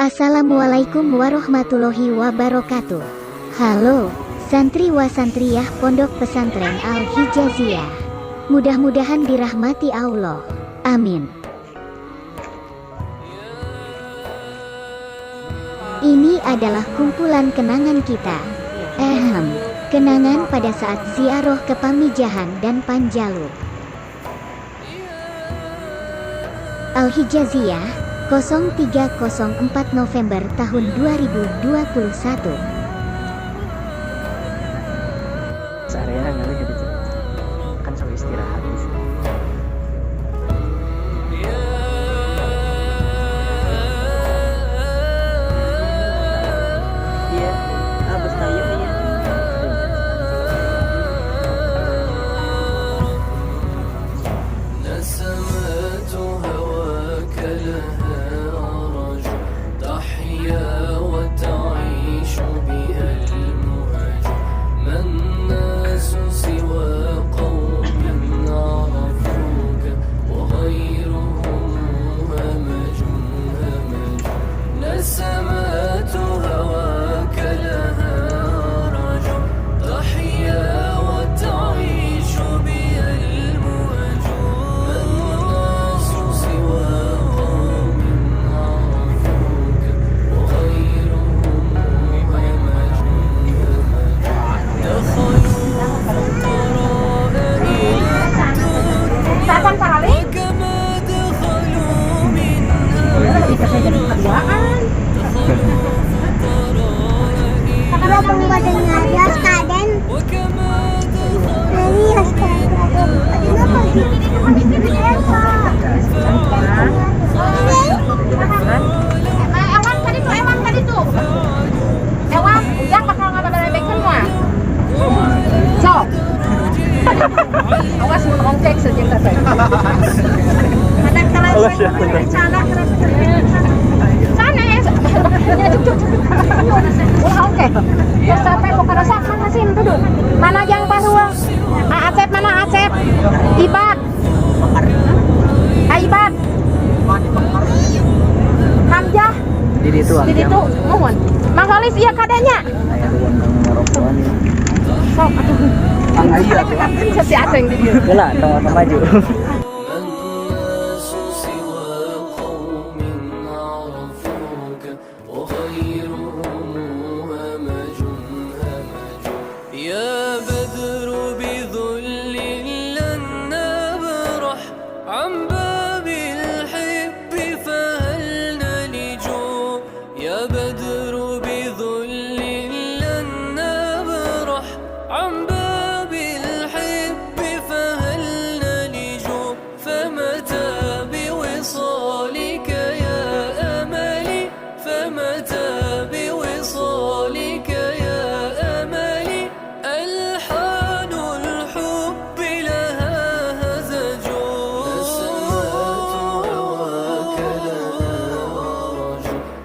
Assalamualaikum warahmatullahi wabarakatuh. Halo, santri wa santriyah Pondok Pesantren Al-Hijaziyah. Mudah-mudahan dirahmati Allah. Amin. Ini adalah kumpulan kenangan kita. Kenangan pada saat ziarah ke Pamijahan dan Panjalu. Al-Hijaziyah 0304 November tahun 2021. Seharian kali gitu kan sampai istirahat di sini. Iya, habis tayo ya. Awas mengongkek saja kata. Kadang kalau sana mengongkek. Ya sampai bukan rasa mana sih duduk. Mana yang bahwa Acep mana Acep? Ibad. Ibad. Hamzah. Di itu mohon. Mang Solis iya kadanya. Sok atuh. Si Aceng di dia. Yalah, sama maju.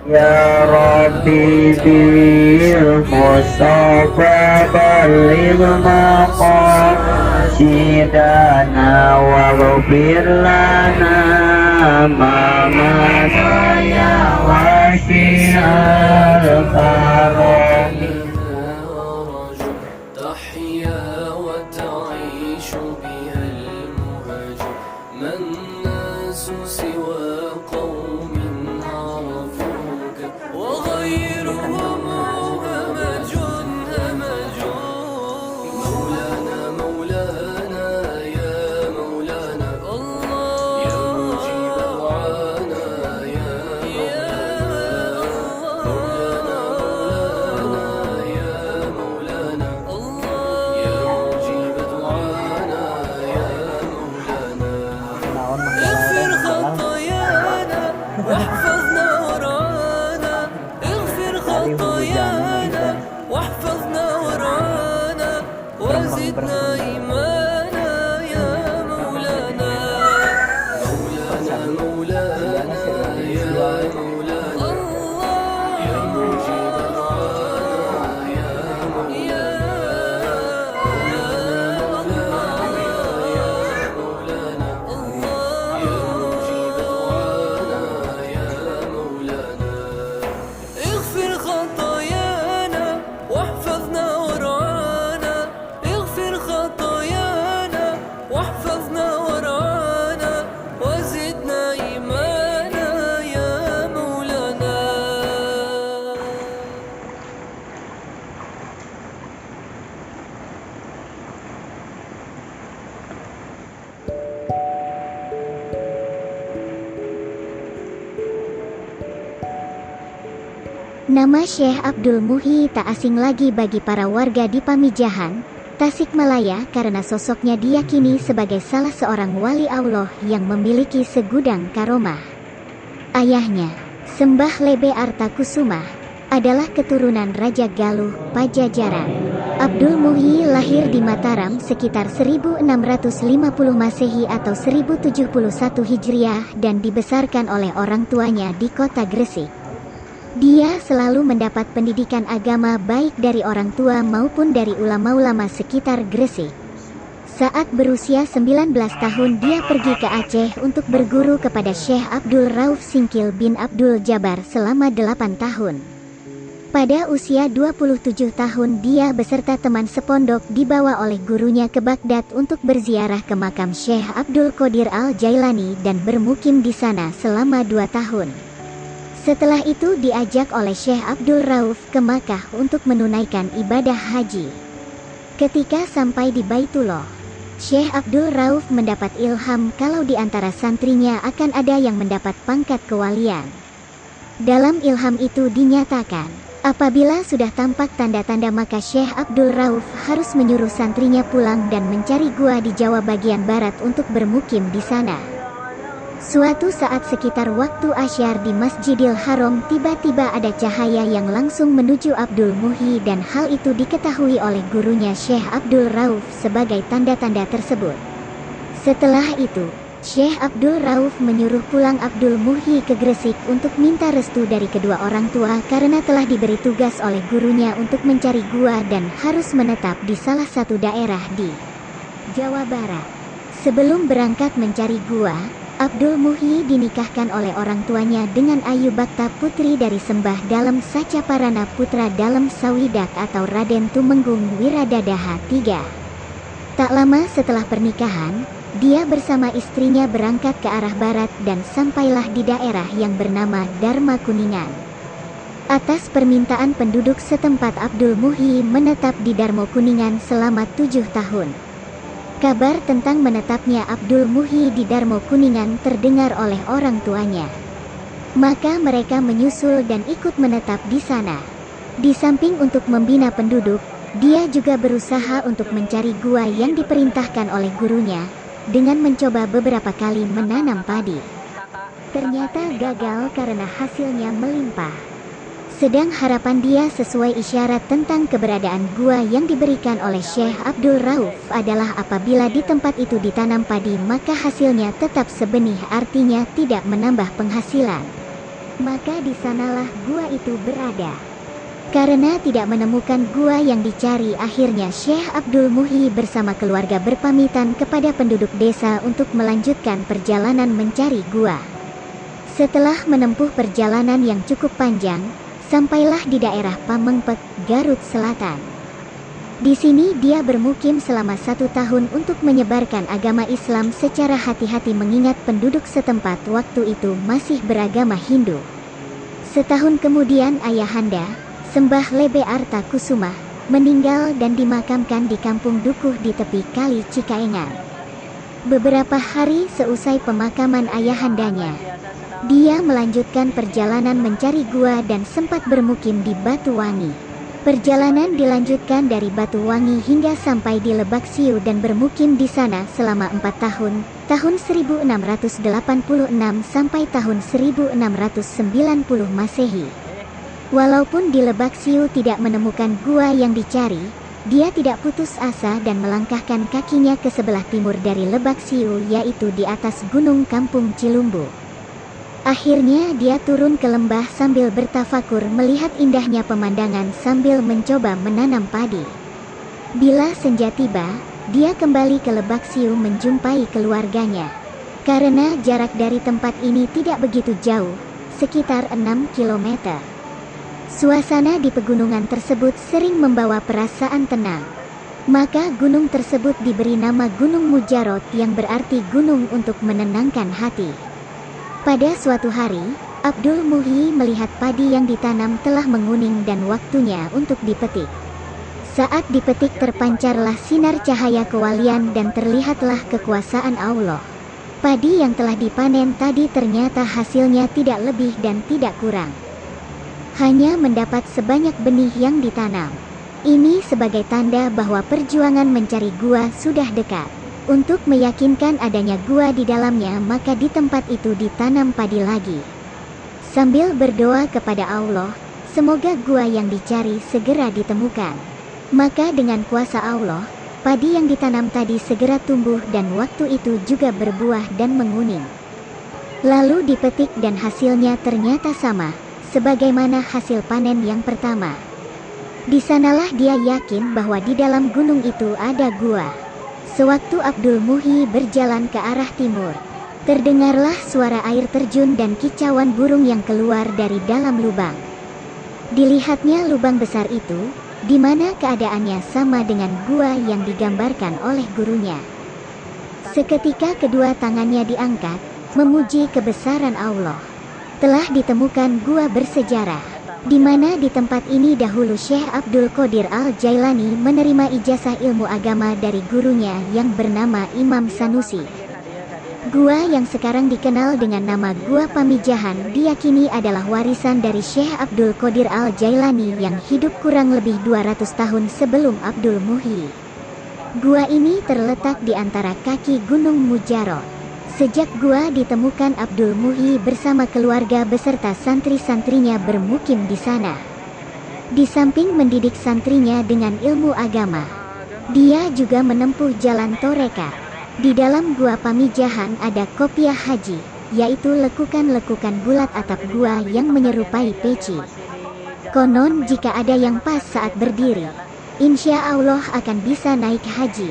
Ya Rabbi bil Mustafa balligh maqasidana waghfir lana ma saya wasi'al karam tahya wa ta'ishu biha al-muhajir man nasu siwa qawmin وغيرهم همج مولانا مولانا يا مولانا الله يا مجيب دعانا يا مولانا مولانا يا مولانا الله يا مجيب دعانا يا مولانا اغفر خطايا Nama Syekh Abdul Muhyi tak asing lagi bagi para warga di Pamijahan, Tasikmalaya karena sosoknya diyakini sebagai salah seorang wali Allah yang memiliki segudang karomah. Ayahnya, Sembah Lebe Artakusumah, adalah keturunan Raja Galuh, Pajajaran. Abdul Muhyi lahir di Mataram sekitar 1650 Masehi atau 1071 Hijriah dan dibesarkan oleh orang tuanya di kota Gresik. Dia selalu mendapat pendidikan agama baik dari orang tua maupun dari ulama-ulama sekitar Gresik. Saat berusia 19 tahun dia pergi ke Aceh untuk berguru kepada Syekh Abdul Rauf Singkil bin Abdul Jabar selama 8 tahun. Pada usia 27 tahun dia beserta teman sepondok dibawa oleh gurunya ke Baghdad untuk berziarah ke makam Syekh Abdul Qadir Al-Jailani dan bermukim di sana selama 2 tahun. Setelah itu diajak oleh Syekh Abdul Rauf ke Makkah untuk menunaikan ibadah haji. Ketika sampai di Baitullah, Syekh Abdul Rauf mendapat ilham kalau di antara santrinya akan ada yang mendapat pangkat kewalian. Dalam ilham itu dinyatakan, apabila sudah tampak tanda-tanda maka Syekh Abdul Rauf harus menyuruh santrinya pulang dan mencari gua di Jawa bagian barat untuk bermukim di sana. Suatu saat sekitar waktu asyar di Masjidil Haram tiba-tiba ada cahaya yang langsung menuju Abdul Muhyi dan hal itu diketahui oleh gurunya Syekh Abdul Rauf sebagai tanda-tanda tersebut. Setelah itu, Syekh Abdul Rauf menyuruh pulang Abdul Muhyi ke Gresik untuk minta restu dari kedua orang tua karena telah diberi tugas oleh gurunya untuk mencari gua dan harus menetap di salah satu daerah di Jawa Barat. Sebelum berangkat mencari gua, Abdul Muhyi dinikahkan oleh orang tuanya dengan Ayu Bakta putri dari Sembah Dalem Sacaparana putra Dalem Sawidak atau Raden Tumenggung Wiradadaha III. Tak lama setelah pernikahan, dia bersama istrinya berangkat ke arah barat dan sampailah di daerah yang bernama Dharma Kuningan. Atas permintaan penduduk setempat Abdul Muhyi menetap di Dharma Kuningan selama 7 tahun. Kabar tentang menetapnya Abdul Muhyi di Dharma Kuningan terdengar oleh orang tuanya. Maka mereka menyusul dan ikut menetap di sana. Di samping untuk membina penduduk, dia juga berusaha untuk mencari gua yang diperintahkan oleh gurunya, dengan mencoba beberapa kali menanam padi. Ternyata gagal karena hasilnya melimpah. Sedang harapan dia sesuai isyarat tentang keberadaan gua yang diberikan oleh Syekh Abdul Rauf adalah apabila di tempat itu ditanam padi maka hasilnya tetap sebenih, artinya tidak menambah penghasilan. Maka di sanalah gua itu berada. Karena tidak menemukan gua yang dicari, akhirnya Syekh Abdul Muhyi bersama keluarga berpamitan kepada penduduk desa untuk melanjutkan perjalanan mencari gua. Setelah menempuh perjalanan yang cukup panjang, sampailah di daerah Pamengpek, Garut Selatan. Di sini dia bermukim selama 1 tahun untuk menyebarkan agama Islam secara hati-hati mengingat penduduk setempat waktu itu masih beragama Hindu. Setahun kemudian ayahanda, Sembah Lebe Artakusumah, meninggal dan dimakamkan di kampung Dukuh di tepi Kali Cikaengan. Beberapa hari seusai pemakaman ayahandanya, dia melanjutkan perjalanan mencari gua dan sempat bermukim di Batuwangi. Perjalanan dilanjutkan dari Batuwangi hingga sampai di Lebak Siu dan bermukim di sana selama 4 tahun, tahun 1686 sampai tahun 1690 Masehi. Walaupun di Lebak Siu tidak menemukan gua yang dicari, dia tidak putus asa dan melangkahkan kakinya ke sebelah timur dari Lebak Siu, yaitu di atas Gunung Kampung Cilumbu. Akhirnya dia turun ke lembah sambil bertafakur melihat indahnya pemandangan sambil mencoba menanam padi. Bila senja tiba, dia kembali ke Lebak Siu menjumpai keluarganya. Karena jarak dari tempat ini tidak begitu jauh, sekitar 6 km. Suasana di pegunungan tersebut sering membawa perasaan tenang. Maka gunung tersebut diberi nama Gunung Mujarot yang berarti gunung untuk menenangkan hati. Pada suatu hari, Abdul Muhyi melihat padi yang ditanam telah menguning dan waktunya untuk dipetik. Saat dipetik terpancarlah sinar cahaya kewalian dan terlihatlah kekuasaan Allah. Padi yang telah dipanen tadi ternyata hasilnya tidak lebih dan tidak kurang. hanya mendapat sebanyak benih yang ditanam. Ini sebagai tanda bahwa perjuangan mencari gua sudah dekat. Untuk meyakinkan adanya gua di dalamnya, maka di tempat itu ditanam padi lagi. Sambil berdoa kepada Allah, semoga gua yang dicari segera ditemukan. Maka dengan kuasa Allah, padi yang ditanam tadi segera tumbuh dan waktu itu juga berbuah dan menguning. Lalu dipetik dan hasilnya ternyata sama, sebagaimana hasil panen yang pertama. Di sanalah dia yakin bahwa di dalam gunung itu ada gua. Sewaktu Abdul Muhyi berjalan ke arah timur, terdengarlah suara air terjun dan kicauan burung yang keluar dari dalam lubang. Dilihatnya lubang besar itu, di mana keadaannya sama dengan gua yang digambarkan oleh gurunya. Seketika kedua tangannya diangkat, memuji kebesaran Allah. Telah ditemukan gua bersejarah, di mana di tempat ini dahulu Syekh Abdul Qadir Al-Jailani menerima ijazah ilmu agama dari gurunya yang bernama Imam Sanusi. Gua yang sekarang dikenal dengan nama Gua Pamijahan diyakini adalah warisan dari Syekh Abdul Qadir Al-Jailani yang hidup kurang lebih 200 tahun sebelum Abdul Muhyi. Gua ini terletak di antara kaki Gunung Mujarrad. Sejak gua ditemukan, Abdul Muhyi bersama keluarga beserta santri-santrinya bermukim di sana. Di samping mendidik santrinya dengan ilmu agama, dia juga menempuh jalan torekat. Di dalam Gua Pamijahan ada kopiah haji, yaitu lekukan-lekukan bulat atap gua yang menyerupai peci. Konon jika ada yang pas saat berdiri, insya Allah akan bisa naik haji.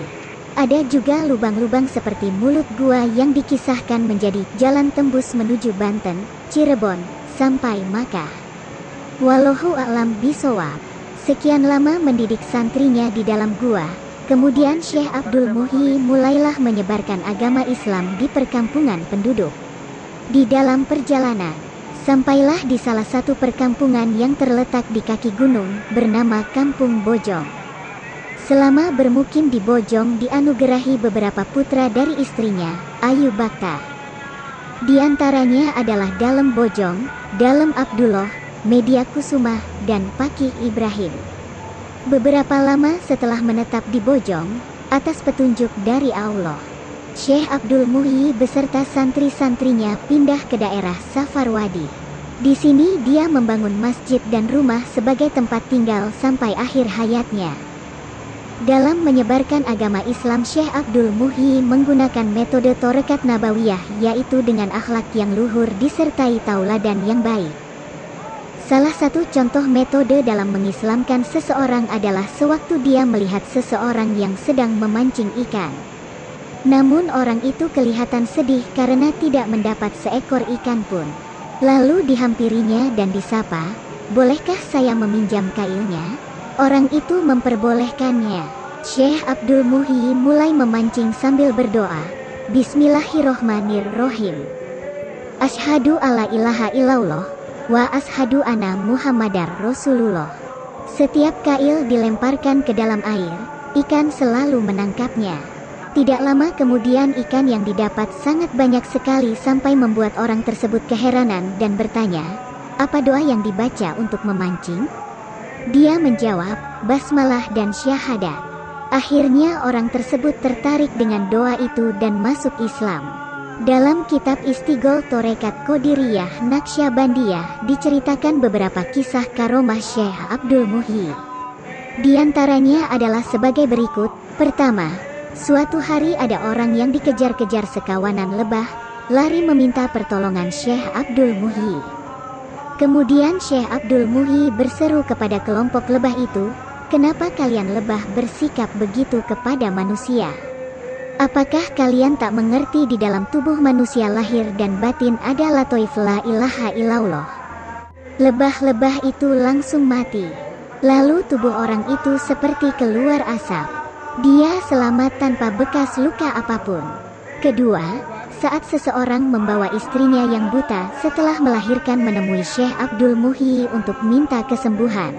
Ada juga lubang-lubang seperti mulut gua yang dikisahkan menjadi jalan tembus menuju Banten, Cirebon, sampai Makkah. Wallahu a'lam bishawab. Sekian lama mendidik santrinya di dalam gua, kemudian Syekh Abdul Muhyi mulailah menyebarkan agama Islam di perkampungan penduduk. Di dalam perjalanan, sampailah di salah satu perkampungan yang terletak di kaki gunung, bernama Kampung Bojong. Selama bermukim di Bojong dianugerahi beberapa putra dari istrinya, Ayu Bakta. Di antaranya adalah Dalem Bojong, Dalem Abdullah, Media Kusuma, dan Pakih Ibrahim. Beberapa lama setelah menetap di Bojong, atas petunjuk dari Allah, Syekh Abdul Muhyi beserta santri-santrinya pindah ke daerah Safarwadi. Di sini dia membangun masjid dan rumah sebagai tempat tinggal sampai akhir hayatnya. Dalam menyebarkan agama Islam, Syekh Abdul Muhyi menggunakan metode Torekat Nabawiyah, yaitu dengan akhlak yang luhur disertai tauladan yang baik. Salah satu contoh metode dalam mengislamkan seseorang adalah sewaktu dia melihat seseorang yang sedang memancing ikan. Namun orang itu kelihatan sedih karena tidak mendapat seekor ikan pun. Lalu dihampirinya dan disapa, "Bolehkah saya meminjam kailnya?" Orang itu memperbolehkannya. Syekh Abdul Muhyi mulai memancing sambil berdoa, "Bismillahirrohmanirrohim. Ashhadu alla ilaha illallah wa ashhadu anna Muhammadar Rasulullah." Setiap kail dilemparkan ke dalam air, ikan selalu menangkapnya. Tidak lama kemudian ikan yang didapat sangat banyak sekali sampai membuat orang tersebut keheranan dan bertanya, "Apa doa yang dibaca untuk memancing?" Dia menjawab, "Basmalah dan syahadat." Akhirnya orang tersebut tertarik dengan doa itu dan masuk Islam. Dalam kitab Istighol Torekat Qadiriyah Naqsyabandiyah diceritakan beberapa kisah karomah Syekh Abdul Muhyi. Di antaranya adalah sebagai berikut. Pertama, suatu hari ada orang yang dikejar-kejar sekawanan lebah, lari meminta pertolongan Syekh Abdul Muhyi. Kemudian Syekh Abdul Muhyi berseru kepada kelompok lebah itu, "Kenapa kalian lebah bersikap begitu kepada manusia? Apakah kalian tak mengerti di dalam tubuh manusia lahir dan batin ada latoif la ilaha illallah?" Lebah-lebah itu langsung mati. Lalu tubuh orang itu seperti keluar asap. Dia selamat tanpa bekas luka apapun. Kedua, saat seseorang membawa istrinya yang buta setelah melahirkan menemui Syekh Abdul Muhyi untuk minta kesembuhan.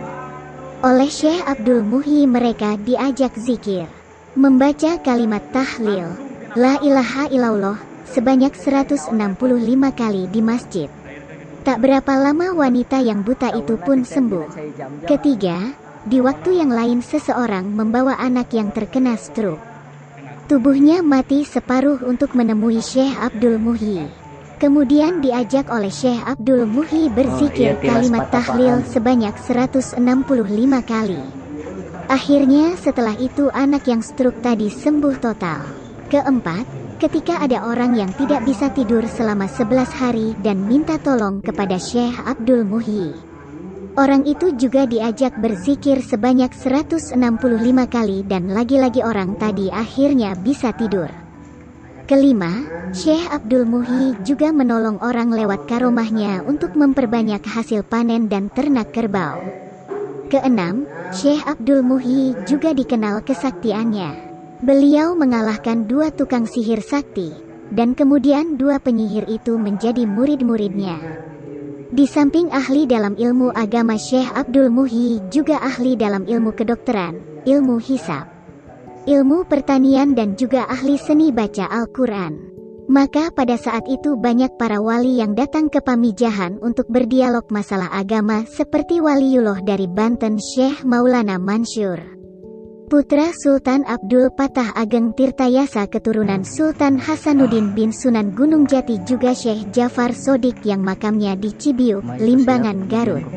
Oleh Syekh Abdul Muhyi mereka diajak zikir, membaca kalimat tahlil, la ilaha illallah, sebanyak 165 kali di masjid. Tak berapa lama wanita yang buta itu pun sembuh. Ketiga, di waktu yang lain seseorang membawa anak yang terkena stroke. Tubuhnya mati separuh untuk menemui Syekh Abdul Muhyi. Kemudian diajak oleh Syekh Abdul Muhyi berzikir kalimat tahlil sebanyak 165 kali. Akhirnya setelah itu anak yang stroke tadi sembuh total. Keempat, ketika ada orang yang tidak bisa tidur selama 11 hari dan minta tolong kepada Syekh Abdul Muhyi. Orang itu juga diajak berzikir sebanyak 165 kali dan lagi-lagi orang tadi akhirnya bisa tidur. Kelima, Syekh Abdul Muhyi juga menolong orang lewat karomahnya untuk memperbanyak hasil panen dan ternak kerbau. Keenam, Syekh Abdul Muhyi juga dikenal kesaktiannya. Beliau mengalahkan 2 tukang sihir sakti, dan kemudian 2 penyihir itu menjadi murid-muridnya. Di samping ahli dalam ilmu agama, Syekh Abdul Muhyi juga ahli dalam ilmu kedokteran, ilmu hisab, ilmu pertanian dan juga ahli seni baca Al-Quran. Maka pada saat itu banyak para wali yang datang ke Pamijahan untuk berdialog masalah agama seperti waliullah dari Banten Syekh Maulana Mansur, putra Sultan Abdul Patah Ageng Tirtayasa keturunan Sultan Hasanuddin bin Sunan Gunung Jati, juga Syekh Jafar Sodik yang makamnya di Cibiuk, Limbangan, Garut.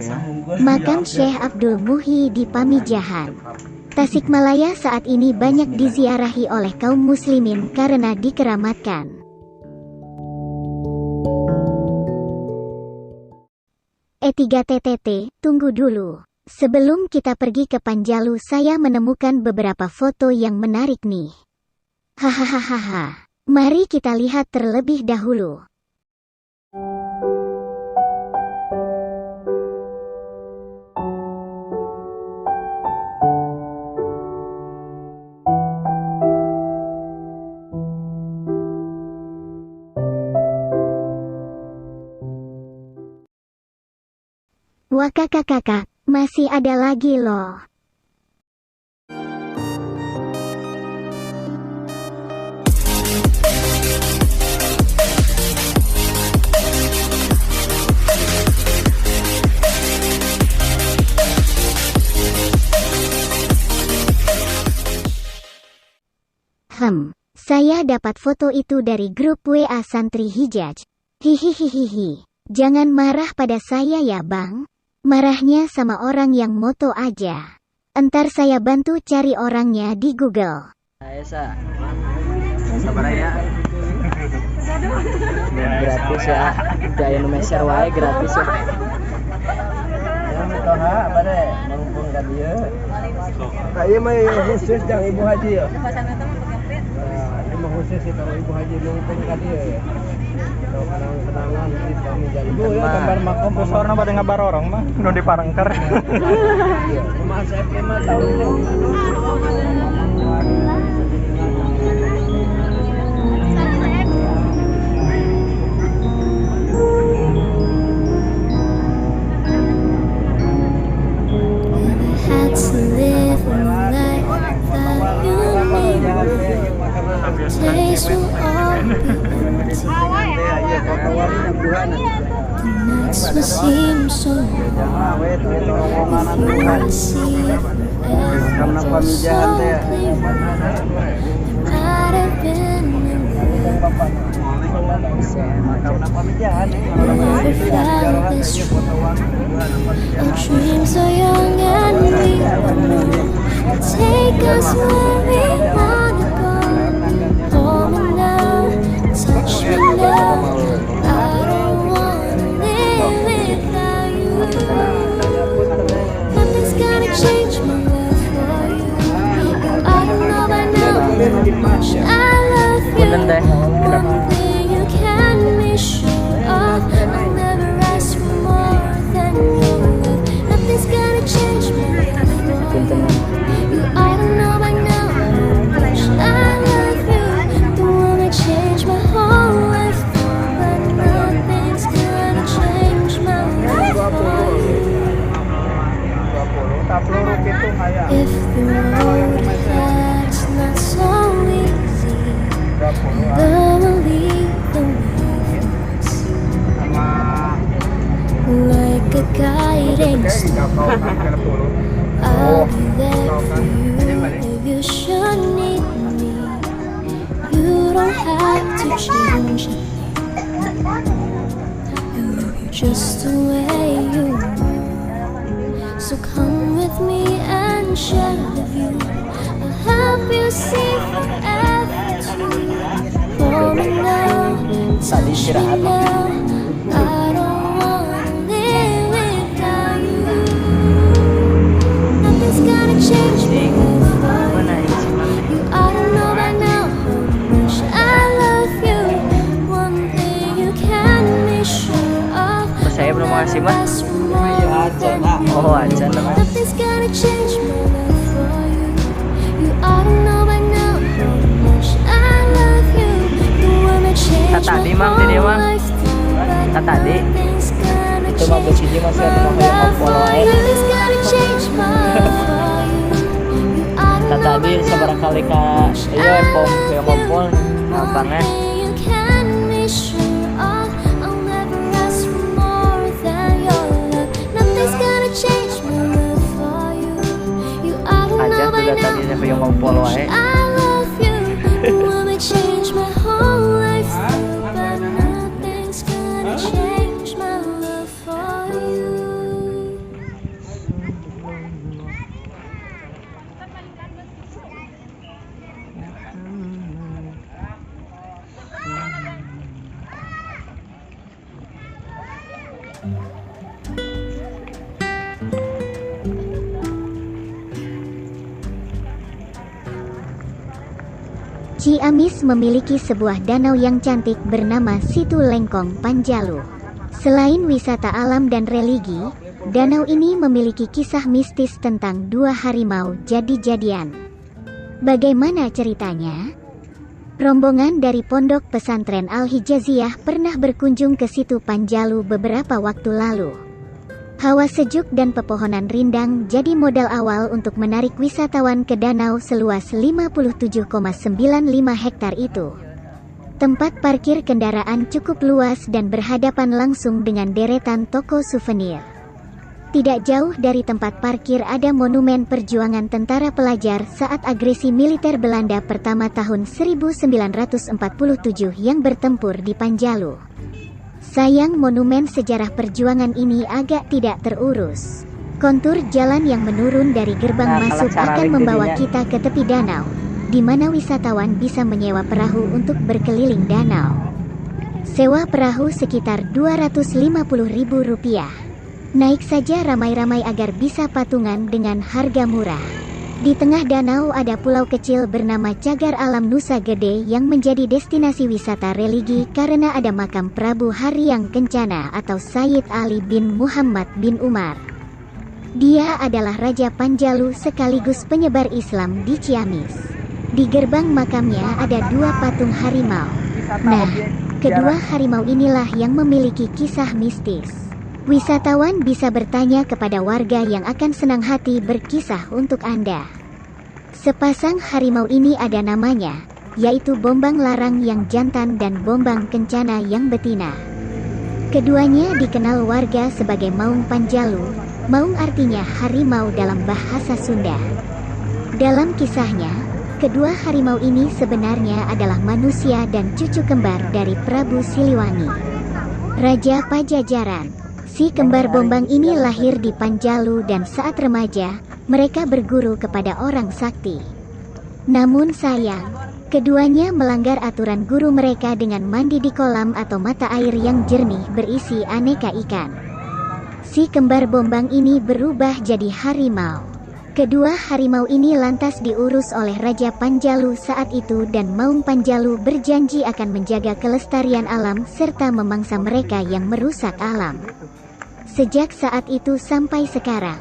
Makam Syekh Abdul Muhyi di Pamijahan, Tasikmalaya saat ini banyak diziarahi oleh kaum muslimin karena dikeramatkan. E3TTT, tunggu dulu. Sebelum kita pergi ke Panjalu, saya menemukan beberapa foto yang menarik nih. Hahaha. Mari kita lihat terlebih dahulu. Wah kakak, masih ada lagi loh. Saya dapat foto itu dari grup WA Santri Hijaj. Hihihihihi. Jangan marah pada saya ya bang. Marahnya sama orang yang moto aja. Entar saya bantu cari orangnya di Google. Esa, sabar ya. Gratis ya. Daya numeser wae gratis ya. Yang toha apa deh? Mumpung ka dieu. Kayak mah khusus yang Ibu Haji ya. Ini mah khusus itu Ibu Haji mumpung ka dieu. Kenangan di Pamijahan. Ibu ya gambar makom posorna pada ngabar orang mah nu diparengker. Iya, cuma saya mah tahu. Karena Pamijahan teh karena Pamijahan dreams so young and we take us where we wanna go. Hold me now, touch me now. I don't wanna live without you. Nothing's gonna change my love for you. I don't know by now how much I love you. One thing you can be sure of, I'll never ask for more than your love. Nothing's gonna change my love for you. I don't know by now how much I love you. The one that changed my whole life, but nothing's gonna change my love for you. If the road that's not so easy, I'll be there for you if you should need me. You don't have to change me. I love you just the way you are. So come with me and share the view. I'll help you see forever too. For me now, touch me now. I don't wanna live without you. Nothing's gonna change me for you. You ought to know by now how much I love you. One thing you can be sure of. Saya belum ngasih mah. Oh, aja namanya. Nothing's gonna change my love for you. You ought to know by now how much I love you. You wanna change Tadi, my Mam, ini, whole Mam. life. Tadi. Nothing's gonna Itu mah change besi masih ada my nama yang love follow for you. Nothing's gonna change my love for you. You ought to know Tadi by seberapa now kali ka iya pom yang ngumpul gampangnya. you can be sure of. I'll never ask for more than your love. Nothing's gonna change my love for you. You ought to Aja know by sudah now tadi sampai yang ngumpul how much wae. I love you. You wanna change my whole life through, but nothing's gonna change my love for you. Ciamis memiliki sebuah danau yang cantik bernama Situ Lengkong Panjalu. Selain wisata alam dan religi, danau ini memiliki kisah mistis tentang dua harimau jadi-jadian. Bagaimana ceritanya? Rombongan dari Pondok Pesantren Al-Hijaziyah pernah berkunjung ke Situ Panjalu beberapa waktu lalu. Hawa sejuk dan pepohonan rindang jadi modal awal untuk menarik wisatawan ke danau seluas 57,95 hektar itu. Tempat parkir kendaraan cukup luas dan berhadapan langsung dengan deretan toko souvenir. Tidak jauh dari tempat parkir ada monumen perjuangan tentara pelajar saat agresi militer Belanda pertama tahun 1947 yang bertempur di Panjalu. Sayang monumen sejarah perjuangan ini agak tidak terurus. Kontur jalan yang menurun dari gerbang masuk akan membawa kita ke tepi danau, di mana wisatawan bisa menyewa perahu untuk berkeliling danau. Sewa perahu sekitar Rp250.000. Naik saja ramai-ramai agar bisa patungan dengan harga murah. Di tengah danau ada pulau kecil bernama Cagar Alam Nusa Gede yang menjadi destinasi wisata religi karena ada makam Prabu Haryang Kencana atau Sayyid Ali bin Muhammad bin Umar. Dia adalah Raja Panjalu sekaligus penyebar Islam di Ciamis. Di gerbang makamnya ada dua patung harimau. Nah, kedua harimau inilah yang memiliki kisah mistis. Wisatawan bisa bertanya kepada warga yang akan senang hati berkisah untuk Anda. Sepasang harimau ini ada namanya, yaitu Bombang Larang yang jantan dan Bombang Kencana yang betina. Keduanya dikenal warga sebagai Maung Panjalu. Maung artinya harimau dalam bahasa Sunda. Dalam kisahnya, kedua harimau ini sebenarnya adalah manusia dan cucu kembar dari Prabu Siliwangi, Raja Pajajaran. Si kembar Bombang ini lahir di Panjalu dan saat remaja, mereka berguru kepada orang sakti. Namun sayang, keduanya melanggar aturan guru mereka dengan mandi di kolam atau mata air yang jernih berisi aneka ikan. Si kembar Bombang ini berubah jadi harimau. Kedua harimau ini lantas diurus oleh Raja Panjalu saat itu dan Maung Panjalu berjanji akan menjaga kelestarian alam serta memangsa mereka yang merusak alam. Sejak saat itu sampai sekarang,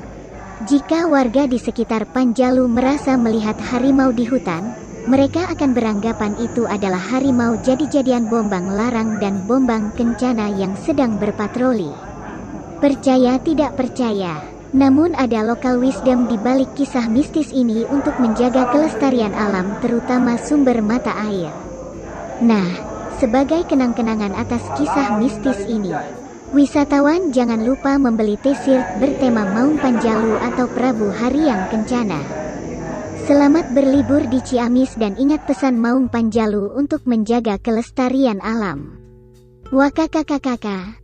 jika warga di sekitar Panjalu merasa melihat harimau di hutan, mereka akan beranggapan itu adalah harimau jadi-jadian Bombang Larang dan Bombang Kencana yang sedang berpatroli. Percaya tidak percaya, namun ada local wisdom di balik kisah mistis ini untuk menjaga kelestarian alam terutama sumber mata air. Nah, sebagai kenang-kenangan atas kisah mistis ini, Wisatawan jangan lupa membeli t-shirt bertema Maung Panjalu atau Prabu Haryang Kencana. Selamat berlibur di Ciamis dan ingat pesan Maung Panjalu untuk menjaga kelestarian alam. Wakakakakaka.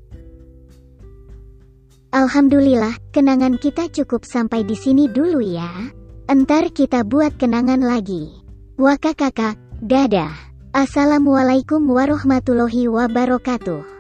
Alhamdulillah, kenangan kita cukup sampai di sini dulu ya. Entar kita buat kenangan lagi. Wakakakak, dadah. Assalamualaikum warahmatullahi wabarakatuh.